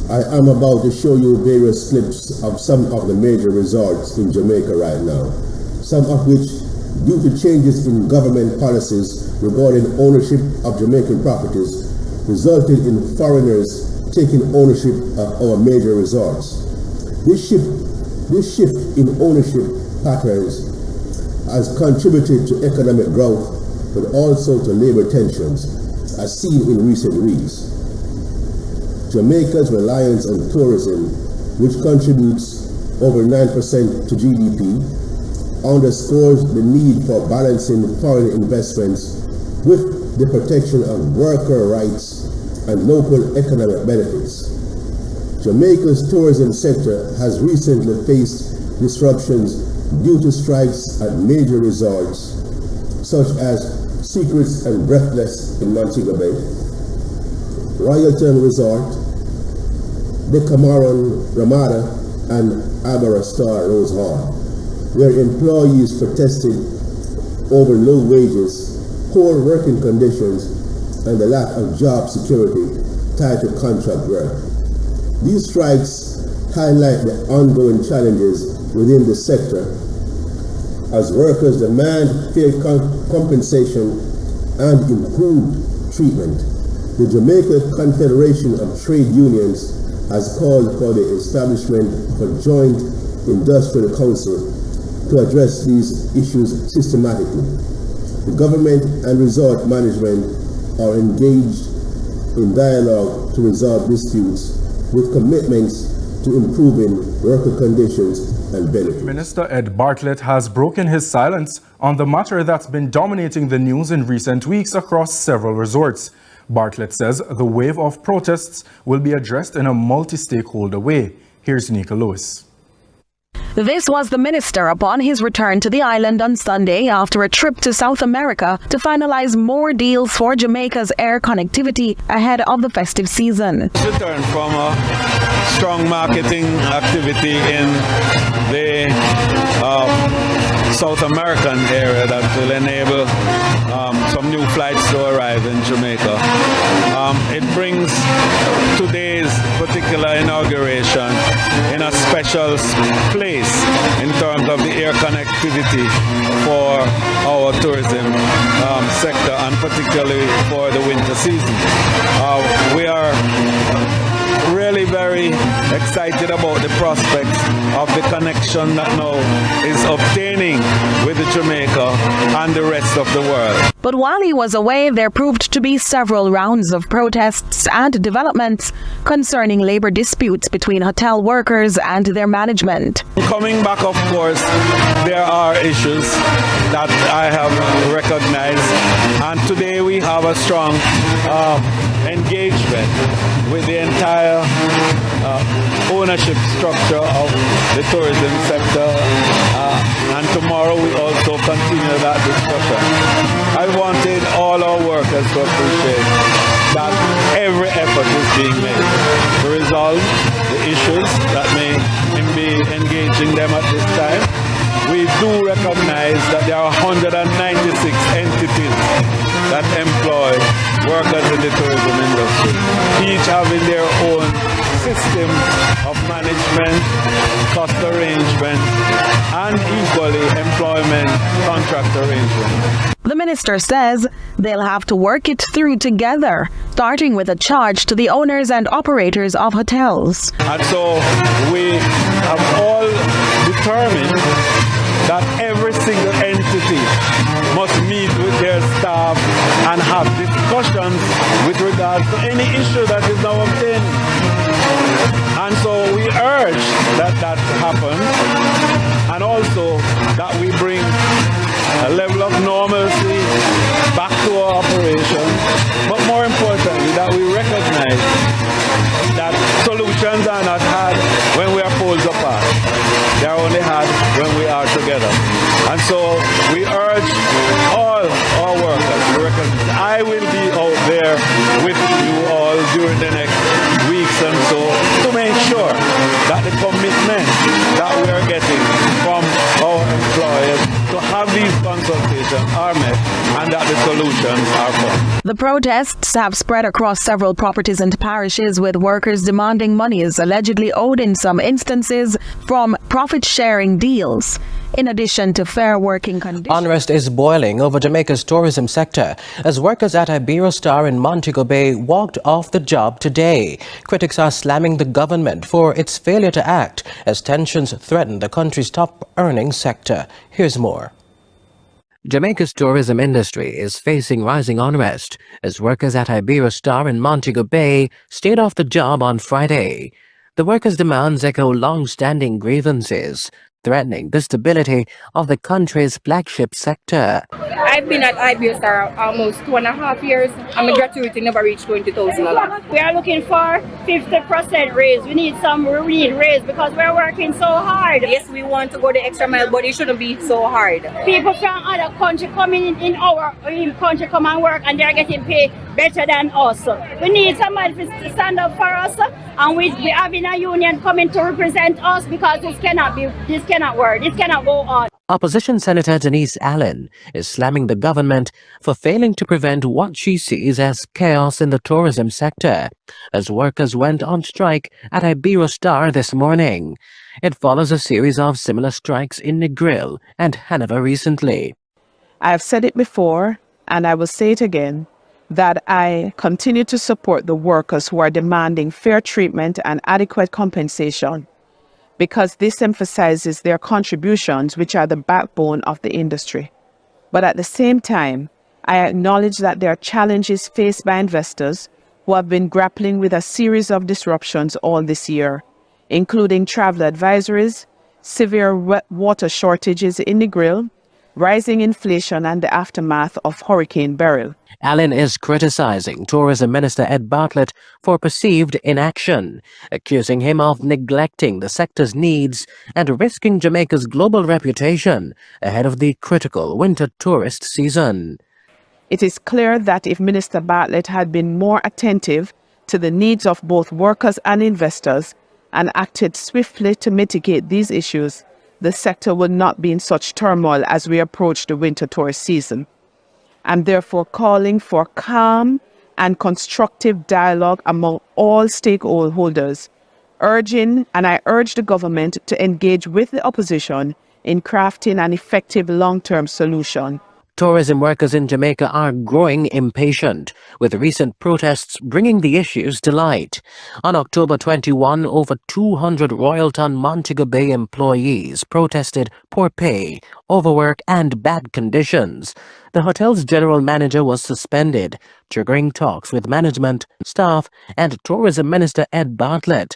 I am about to show you various clips of some of the major resorts in Jamaica right now, some of which, due to changes in government policies regarding ownership of Jamaican properties, resulted in foreigners taking ownership of our major resorts. This shift in ownership patterns has contributed to economic growth, but also to labor tensions, as seen in recent weeks. Jamaica's reliance on tourism, which contributes over 9% to GDP, underscores the need for balancing foreign investments with the protection of worker rights and local economic benefits. Jamaica's tourism sector has recently faced disruptions due to strikes at major resorts such as Secrets and Breathless in Montego Bay, Royalton Resort, the Cameron Ramada, and Abara Star Rose Hall, where employees protested over low wages, poor working conditions, and the lack of job security tied to contract work. These strikes highlight the ongoing challenges within the sector as workers demand fair compensation and improved treatment. The Jamaica Confederation of Trade Unions has called for the establishment of a joint industrial council to address these issues systematically. The government and resort management are engaged in dialogue to resolve disputes with commitments to improving worker conditions and benefits. Minister Ed Bartlett has broken his silence on the matter that's been dominating the news in recent weeks across several resorts. Bartlett says the wave of protests will be addressed in a multi-stakeholder way. Here's Nika Lewis. This was the minister upon his return to the island on Sunday after a trip to South America to finalize more deals for Jamaica's air connectivity ahead of the festive season. Return from a strong marketing activity in the South American area that will enable some new flights to arrive in Jamaica. It brings today's particular inauguration in a special place in terms of the air connectivity for our tourism sector, and particularly for the winter season. We are really very excited about the prospects of the connection that now is obtaining with Jamaica and the rest of the world. But while he was away, there proved to be several rounds of protests and developments concerning labor disputes between hotel workers and their management. Coming back, of course, there are issues that I have recognized, and today we have a strong engagement with the entire ownership structure of the tourism sector, and tomorrow we also continue that discussion. I wanted all our workers to appreciate that every effort is being made to resolve the issues that may be engaging them at this time. We do recognize that there are 196 entities that employ workers in the tourism industry, each having their own system of management, cost arrangement, and equally employment contract arrangement. The minister says they'll have to work it through together, starting with a charge to the owners and operators of hotels. And so we have all determined that every single entity must meet with their staff and have discussions with regards to any issue that is now obtained. And so we urge that that happens, and also that we bring a level of normalcy back to our operation, but more importantly that we recognize that solutions are not had when we are poles apart. They are only had when we are together. And so we urge all our workers to recognize I will be out there with you all during the next weeks and so to make sure that the commitment that we are getting from our employers to have these consultations are met, and that the solutions are found. The protests have spread across several properties and parishes, with workers demanding monies allegedly owed in some instances from profit-sharing deals, in addition to fair working conditions. Unrest is boiling over Jamaica's tourism sector as workers at Iberostar in Montego Bay walked off the job today. Critics are slamming the government for its failure to act as tensions threaten the country's top-earning sector. Here's more. Jamaica's tourism industry is facing rising unrest as workers at Iberostar in Montego Bay stayed off the job on Friday. The workers' demands echo long-standing grievances, threatening the stability of the country's flagship sector. I've been at Iberostar almost 2.5 years, and my gratuity never reached 20,000 dollars. We are looking for 50% raise. We need raise because we're working so hard. Yes, we want to go the extra mile, but it shouldn't be so hard. People from other countries coming in our country come and work, and they're getting paid better than us. We need somebody to stand up for us, and we having a union coming to represent us because this cannot work. This cannot go on. Opposition Senator Denise Allen is slamming the government for failing to prevent what she sees as chaos in the tourism sector as workers went on strike at Iberostar this morning. It follows a series of similar strikes in Negril and Hanover recently. I have said it before, and I will say it again, that I continue to support the workers who are demanding fair treatment and adequate compensation, because this emphasizes their contributions, which are the backbone of the industry. But at the same time, I acknowledge that there are challenges faced by investors who have been grappling with a series of disruptions all this year, including travel advisories, severe water shortages in Negril, rising inflation, and the aftermath of Hurricane Beryl. Allen is criticizing Tourism Minister Ed Bartlett for perceived inaction, accusing him of neglecting the sector's needs and risking Jamaica's global reputation ahead of the critical winter tourist season. It is clear that if Minister Bartlett had been more attentive to the needs of both workers and investors and acted swiftly to mitigate these issues, the sector would not be in such turmoil as we approach the winter tourist season. I'm therefore calling for calm and constructive dialogue among all stakeholders, I urge the government to engage with the opposition in crafting an effective long-term solution. Tourism workers in Jamaica are growing impatient, with recent protests bringing the issues to light. On October 21, over 200 Royalton Montego Bay employees protested poor pay, overwork, and bad conditions. The hotel's general manager was suspended, triggering talks with management, staff, and Tourism Minister Ed Bartlett.